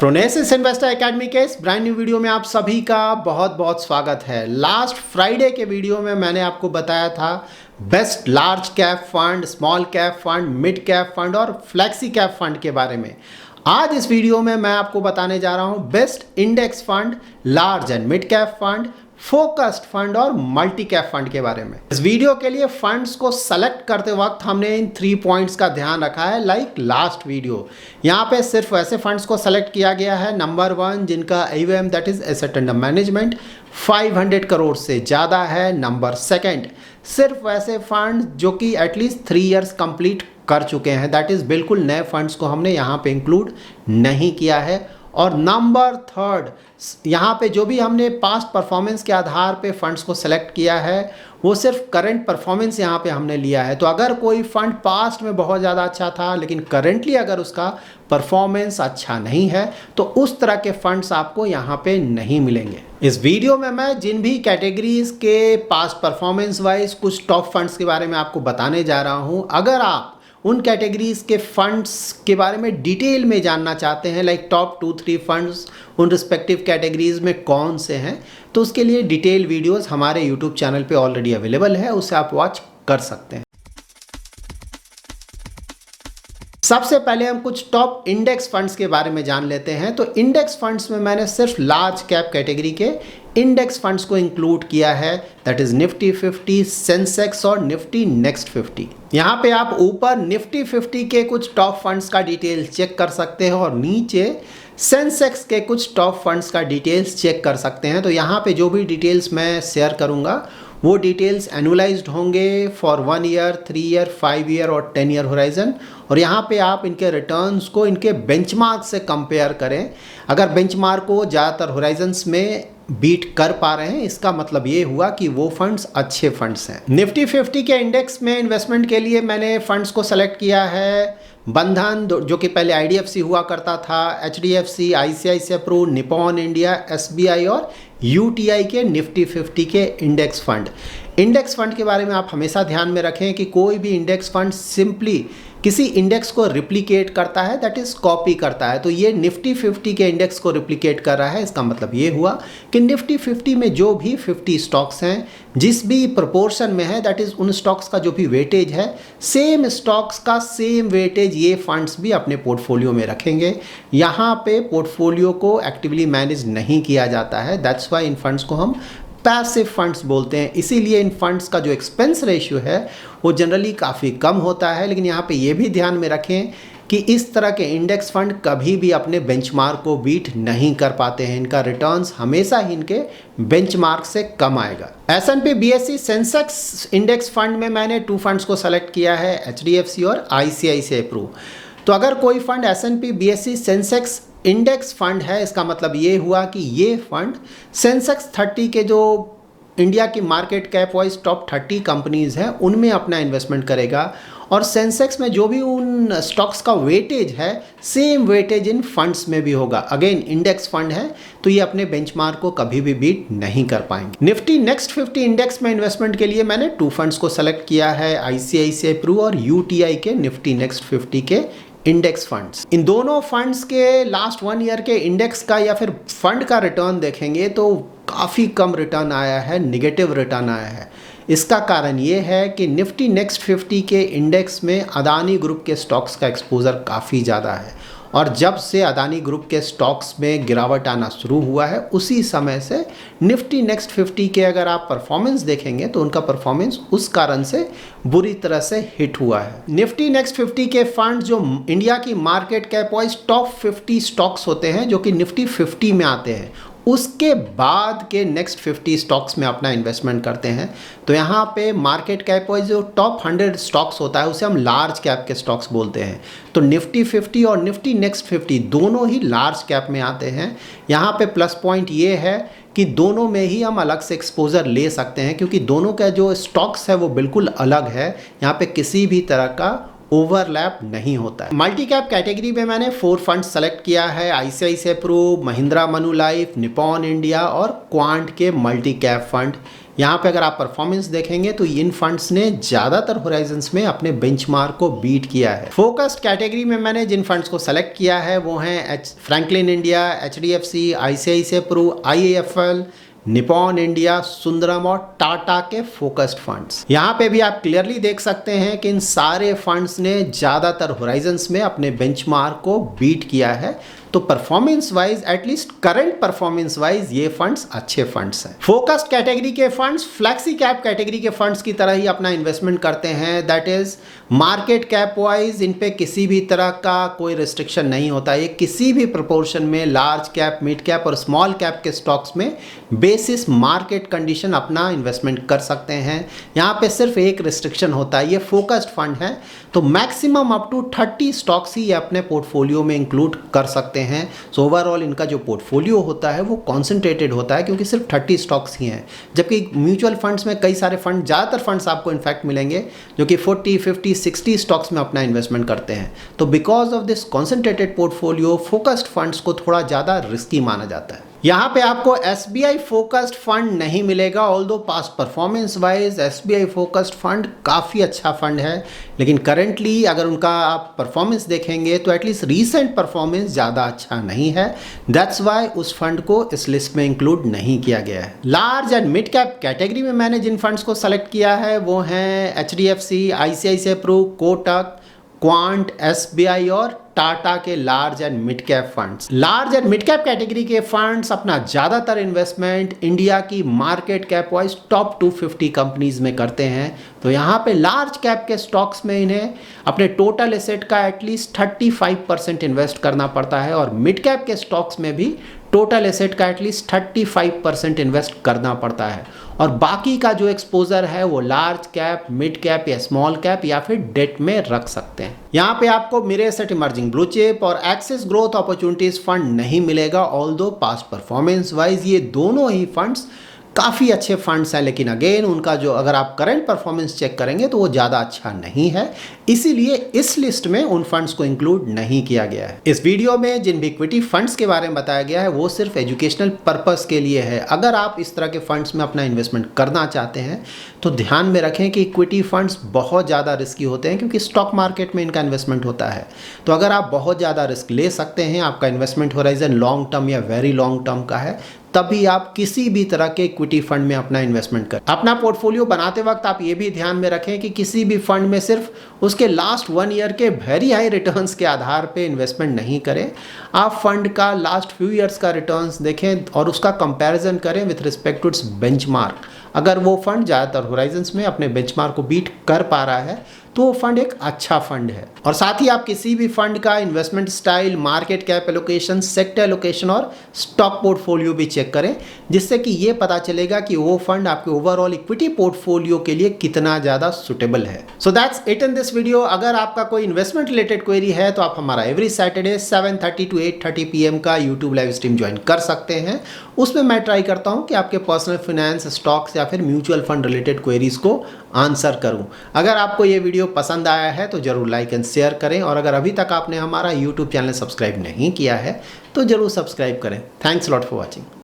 प्रोनेसिस investor academy के इस brand new video में आप सभी का बहुत बहुत स्वागत है। लास्ट फ्राइडे के वीडियो में मैंने आपको बताया था best large cap fund, small cap fund, mid cap fund और फ्लेक्सी कैप फंड के बारे में। आज इस वीडियो में मैं आपको बताने जा रहा हूं best index fund, large and mid cap fund, focused fund और मल्टी कैप फंड के बारे में। इस वीडियो के लिए फंड्स को सेलेक्ट करते वक्त हमने इन 3 पॉइंट्स का ध्यान रखा है लाइक लास्ट वीडियो। यहाँ पे सिर्फ वैसे फंड्स को सेलेक्ट किया गया है नंबर 1 जिनका AUM that is asset under management 500 crore से ज़्यादा है। नंबर 2 सिर्फ वैसे फंड जो कि एटलीस्ट 3 इयर्स कंप्लीट कर चुके हैं, दैट इज़ बिल्कुल नए फंड्स को हमने यहाँ पे इंक्लूड नहीं किया है। और नंबर 3 यहाँ पे जो भी हमने पास्ट परफॉर्मेंस के आधार पे फंड्स को सेलेक्ट किया है वो सिर्फ करंट परफॉर्मेंस यहाँ पे हमने लिया है। तो अगर कोई फंड पास्ट में बहुत ज़्यादा अच्छा था लेकिन करेंटली अगर उसका परफॉर्मेंस अच्छा नहीं है तो उस तरह के फंड्स आपको यहाँ पे नहीं मिलेंगे। इस वीडियो में मैं जिन भी कैटेगरीज के पास्ट परफॉर्मेंस वाइज कुछ टॉप फंड्स के बारे में आपको बताने जा रहा हूँ, अगर आप उन कैटेगरीज के फंड्स के बारे में डिटेल में जानना चाहते हैं लाइक टॉप 2-3 फंड्स उन रिस्पेक्टिव कैटेगरीज में कौन से हैं, तो उसके लिए डिटेल वीडियोस हमारे यूट्यूब चैनल पे ऑलरेडी अवेलेबल है, उसे आप वॉच कर सकते हैं। सबसे पहले हम कुछ टॉप इंडेक्स फंड्स के बारे में जान लेते हैं। तो इंडेक्स फंड्स में मैंने सिर्फ लार्ज कैप कैटेगरी के इंडेक्स फंड्स को इंक्लूड किया है, दैट इज निफ्टी 50, सेंसेक्स और निफ्टी नेक्स्ट 50। यहाँ पे आप ऊपर निफ्टी 50 के कुछ टॉप फंड्स का डिटेल चेक कर सकते हैं और नीचे सेंसेक्स के कुछ टॉप फंड्स का डिटेल्स चेक कर सकते हैं। तो यहाँ पे जो भी डिटेल्स मैं शेयर करूँगा वो डिटेल्स एनुअलाइज्ड होंगे फॉर 1 ईयर, 3 ईयर, 5 ईयर और 10 ईयर होराइजन। और यहाँ पे आप इनके रिटर्न्स को इनके बेंचमार्क से कंपेयर करें। अगर बेंचमार्क को ज़्यादातर होराइजन्स में बीट कर पा रहे हैं इसका मतलब ये हुआ कि वो फंड्स अच्छे फंड्स हैं। निफ्टी 50 के इंडेक्स में इन्वेस्टमेंट के लिए मैंने फंड्स को सेलेक्ट किया है बंधन जो कि पहले IDFC हुआ करता था, HDFC, ICICI Pru, Nippon India, SBI और UTI के निफ्टी 50 के इंडेक्स फंड। इंडेक्स फंड के बारे में आप हमेशा ध्यान में रखें कि कोई भी इंडेक्स फंड सिंपली किसी इंडेक्स को रिप्लिकेट करता है, दैट इज कॉपी करता है। तो ये निफ्टी 50 के इंडेक्स को रिप्लिकेट कर रहा है, इसका मतलब ये हुआ कि निफ्टी 50 में जो भी 50 स्टॉक्स हैं जिस भी प्रोपोर्शन में है, दैट इज उन स्टॉक्स का जो भी वेटेज है, सेम स्टॉक्स का सेम वेटेज ये फंड्स भी अपने पोर्टफोलियो में रखेंगे। यहाँ पे पोर्टफोलियो को एक्टिवली मैनेज नहीं किया जाता है, दैट्स वाई इन फंड्स को हम पैसिव फंड्स बोलते हैं। इसीलिए इन फंड्स का जो एक्सपेंस रेशियो है वो जनरली काफ़ी कम होता है। लेकिन यहाँ पे ये भी ध्यान में रखें कि इस तरह के इंडेक्स फंड कभी भी अपने बेंचमार्क को बीट नहीं कर पाते हैं, इनका रिटर्न्स हमेशा ही इनके बेंचमार्क से कम आएगा। S&P BSE Sensex index fund में मैंने 2 फंड्स को सेलेक्ट किया है, HDFC और ICICI प्रू। तो अगर कोई fund S&P BSE Sensex index fund है इसका मतलब ये हुआ कि ये फंड सेंसेक्स 30 के जो इंडिया की market cap wise top 30 companies हैं उनमें अपना इन्वेस्टमेंट करेगा और सेंसेक्स में जो भी उन स्टॉक्स का वेटेज है सेम वेटेज इन फंड्स में भी होगा। अगेन इंडेक्स फंड है तो ये अपने बेंचमार्क को कभी भी बीट नहीं कर पाएंगे। निफ्टी नेक्स्ट 50 इंडेक्स में इन्वेस्टमेंट के लिए मैंने 2 फंड्स को सेलेक्ट किया है, ICICI प्रू और UTI के निफ्टी नेक्स्ट 50 के इंडेक्स फंड्स। इन दोनों फंड्स के लास्ट 1 ईयर के इंडेक्स का या फिर फंड का रिटर्न देखेंगे तो काफ़ी कम रिटर्न आया है, निगेटिव रिटर्न आया है। इसका कारण ये है कि निफ्टी नेक्स्ट 50 के इंडेक्स में अदानी ग्रुप के स्टॉक्स का एक्सपोजर काफ़ी ज़्यादा है और जब से अदानी ग्रुप के स्टॉक्स में गिरावट आना शुरू हुआ है उसी समय से निफ्टी नेक्स्ट 50 के अगर आप परफॉर्मेंस देखेंगे तो उनका परफॉर्मेंस उस कारण से बुरी तरह से हिट हुआ है। निफ्टी नेक्स्ट 50 के फंड जो इंडिया की market cap wise top 50 stocks होते हैं जो कि निफ्टी 50 में आते हैं उसके बाद के नेक्स्ट 50 स्टॉक्स में अपना इन्वेस्टमेंट करते हैं। तो यहाँ पे मार्केट कैप वाइज जो टॉप 100 स्टॉक्स होता है उसे हम लार्ज कैप के स्टॉक्स बोलते हैं। तो निफ्टी 50 और निफ्टी नेक्स्ट 50 दोनों ही लार्ज कैप में आते हैं। यहाँ पे प्लस पॉइंट ये है कि दोनों में ही हम अलग से एक्सपोजर ले सकते हैं क्योंकि दोनों का जो स्टॉक्स है वो बिल्कुल अलग है, यहाँ पे किसी भी तरह का ओवरलैप नहीं होता है। मल्टी कैप कैटेगरी में मैंने 4 फंड सेलेक्ट किया है, ICICI Pru, Mahindra Manulife, Nippon India और क्वांट के मल्टी कैप फंड। यहाँ पे अगर आप परफॉर्मेंस देखेंगे तो इन फंड्स ने ज़्यादातर होराइजन्स में अपने बेंचमार्क को बीट किया है। फोकस्ड कैटेगरी में मैंने जिन फंड्स को सेलेक्ट किया है वो हैं Franklin India, HDFC, ICICI Pru, IIFL, Nippon India, Sundaram और टाटा के फोकस्ड फंड्स। यहाँ पे भी आप क्लियरली देख सकते हैं कि इन सारे फंड्स ने ज़्यादातर होराइजन्स में अपने बेंचमार्क को बीट किया है। तो performance wise, at least current performance wise ये फंड्स अच्छे फंड्स हैं। फोकस्ड कैटेगरी के फंड्स फ्लैक्सी कैप कैटेगरी के फंड्स की तरह ही अपना इन्वेस्टमेंट करते हैं। That is market cap wise इन पे किसी भी तरह का कोई रिस्ट्रिक्शन नहीं होता। ये किसी भी प्रोपोर्शन में लार्ज कैप, मिड कैप और स्मॉल कैप के स्टॉक्स में बेसिस मार्केट कंडीशन अपना इन्वेस्टमेंट कर सकते हैं। यहाँ पे सिर्फ एक रिस्ट्रिक्शन होता है, ये फोकस्ड फंड है तो मैक्सिमम अप टू 30 स्टॉक्स ही ये अपने पोर्टफोलियो में इंक्लूड कर सकते हैं। सो ओवरऑल इनका जो पोर्टफोलियो होता है वो कॉन्सेंट्रेटेड होता है क्योंकि सिर्फ 30 स्टॉक्स ही हैं। जबकि म्यूचुअल फंड्स में कई सारे फंड, ज़्यादातर फंड्स आपको इनफैक्ट मिलेंगे जो कि 40, 50, 60 स्टॉक्स में अपना इन्वेस्टमेंट करते हैं। तो because of this concentrated portfolio focused funds को थोड़ा ज़्यादा रिस्की माना जाता है। यहाँ पे आपको SBI फोकस्ड फंड नहीं मिलेगा, although past performance wise SBI focused fund काफ़ी अच्छा फंड है, लेकिन करेंटली अगर उनका आप परफॉर्मेंस देखेंगे तो एटलीस्ट रीसेंट परफॉर्मेंस ज़्यादा अच्छा नहीं है। दैट्स वाई उस फंड को इस लिस्ट में इंक्लूड नहीं किया गया है। Large and mid cap category में मैंने जिन फंड्स को सेलेक्ट किया है वो हैं HDFC, ICICI Pru, Kotak, quant, SBI और टाटा के large and mid cap funds. Large and mid cap category के फंड्स अपना ज़्यादातर इन्वेस्टमेंट इंडिया की market cap wise top 250 companies में करते हैं। तो यहाँ पे लार्ज कैप के स्टॉक्स में इन्हें अपने टोटल एसेट का एटलीस्ट 35% इन्वेस्ट करना पड़ता है और मिड कैप के स्टॉक्स में भी टोटल एसेट का एटलीस्ट 35% इन्वेस्ट करना पड़ता है और बाकी का जो एक्सपोजर है वो लार्ज कैप, मिड कैप या स्मॉल कैप या फिर डेट में रख सकते हैं। यहाँ पे आपको mirror asset emerging blue chip और एक्सिस ग्रोथ अपॉर्चुनिटीज फंड नहीं मिलेगा, ऑल्दो पास्ट परफॉर्मेंस वाइज ये दोनों ही फंड्स काफ़ी अच्छे फंड्स हैं, लेकिन अगेन उनका जो अगर आप करंट परफॉर्मेंस चेक करेंगे तो वो ज़्यादा अच्छा नहीं है, इसीलिए इस लिस्ट में उन फंड्स को इंक्लूड नहीं किया गया है। इस वीडियो में जिन भी इक्विटी फंड्स के बारे में बताया गया है वो सिर्फ एजुकेशनल पर्पस के लिए है। अगर आप इस तरह के फंड्स में अपना इन्वेस्टमेंट करना चाहते हैं तो ध्यान में रखें कि इक्विटी फंड्स बहुत ज़्यादा रिस्की होते हैं क्योंकि स्टॉक मार्केट में इनका इन्वेस्टमेंट होता है। तो अगर आप बहुत ज़्यादा रिस्क ले सकते हैं, आपका इन्वेस्टमेंट होराइजन लॉन्ग टर्म या वेरी लॉन्ग टर्म का है, तभी आप किसी भी तरह के इक्विटी फंड में अपना इन्वेस्टमेंट करें। अपना पोर्टफोलियो बनाते वक्त आप ये भी ध्यान में रखें कि किसी भी फंड में सिर्फ उसके लास्ट 1 ईयर के वेरी हाई रिटर्न्स के आधार पे इन्वेस्टमेंट नहीं करें। आप फंड का लास्ट फ्यू ईयर्स का रिटर्न्स देखें और उसका कंपैरिजन करें with respect to its benchmark. अगर वो फंड ज़्यादातर होराइजन्स में अपने बेंचमार्क को बीट कर पा रहा है तो वो फंड एक अच्छा फंड है। और साथ ही आप किसी भी फंड का investment style, market cap allocation, sector allocation और स्टॉक पोर्टफोलियो भी चेक करें, जिससे कि ये पता चलेगा कि वो फंड आपके ओवरऑल इक्विटी पोर्टफोलियो के लिए कितना ज़्यादा सुटेबल है। So that's it in this video. अगर आपका कोई इन्वेस्टमेंट रिलेटेड क्वेरी है तो आप हमारा एवरी सैटरडे 7:30 to 8:30 PM का यूट्यूब लाइव स्ट्रीम ज्वाइन कर सकते हैं। उसमें मैं ट्राई करता हूँ कि आपके पर्सनल फाइनेंस, स्टॉक्स या फिर म्यूचुअल फंड रिलेटेड क्वेरीज को आंसर करूँ। अगर आपको ये वीडियो पसंद आया है तो जरूर लाइक एंड शेयर करें और अगर अभी तक आपने हमारा यूट्यूब चैनल सब्सक्राइब नहीं किया है तो जरूर सब्सक्राइब करें। Thanks lot for watching.